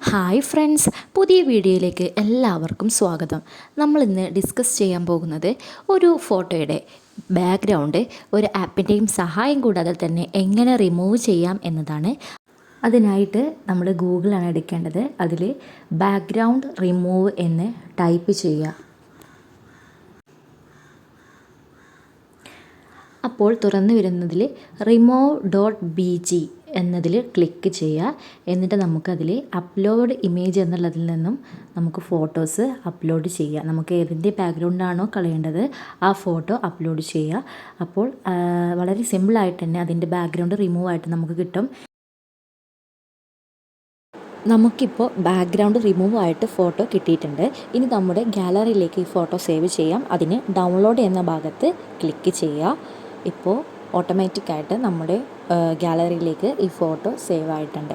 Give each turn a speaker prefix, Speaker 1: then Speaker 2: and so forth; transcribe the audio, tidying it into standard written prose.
Speaker 1: Hi friends, പുതിയ വീഡിയോയിലേക്ക് എല്ലാവർക്കും സ്വാഗതം. നമ്മളിന്ന് ഡിസ്കസ് ചെയ്യാൻ പോകുന്നത് ഒരു ഫോട്ടോയുടെ ബാക്ക്ഗ്രൗണ്ട് ഒരു ആപ്പിൻ്റെയും സഹായം കൂടാതെ തന്നെ എങ്ങനെ റിമൂവ് ചെയ്യാം എന്നതാണ്. അതിനായിട്ട് നമ്മൾ ഗൂഗിളാണ് എടുക്കേണ്ടത്. അതിൽ ബാക്ക്ഗ്രൗണ്ട് റിമൂവ് എന്ന് ടൈപ്പ് ചെയ്യുക. അപ്പോൾ തുറന്നു വരുന്നതിൽ remove.bg എന്നതിൽ ക്ലിക്ക് ചെയ്യുക. എന്നിട്ട് നമുക്കതിൽ അപ്ലോഡ് ഇമേജ് എന്നുള്ളതിൽ നിന്നും നമുക്ക് ഫോട്ടോസ് അപ്ലോഡ് ചെയ്യുക. നമുക്ക് ഏതിൻ്റെ ബാക്ക്ഗ്രൗണ്ടാണോ കളയേണ്ടത് ആ ഫോട്ടോ അപ്ലോഡ് ചെയ്യുക. അപ്പോൾ വളരെ സിമ്പിളായിട്ട് തന്നെ അതിൻ്റെ ബാക്ക്ഗ്രൗണ്ട് റിമൂവ് ആയിട്ട് നമുക്ക് കിട്ടും. നമുക്കിപ്പോൾ ബാക്ക്ഗ്രൗണ്ട് റിമൂവ് ആയിട്ട് ഫോട്ടോ കിട്ടിയിട്ടുണ്ട്. ഇനി നമ്മുടെ ഗാലറിയിലേക്ക് ഈ ഫോട്ടോ സേവ് ചെയ്യാം. അതിന് ഡൗൺലോഡ് എന്ന ഭാഗത്ത് ക്ലിക്ക് ചെയ്യുക. ഇപ്പോൾ ഓട്ടോമാറ്റിക്കായിട്ട് നമ്മുടെ ഗാലറിയിലേക്ക് ഈ ഫോട്ടോ സേവ് ആയിട്ടുണ്ട്.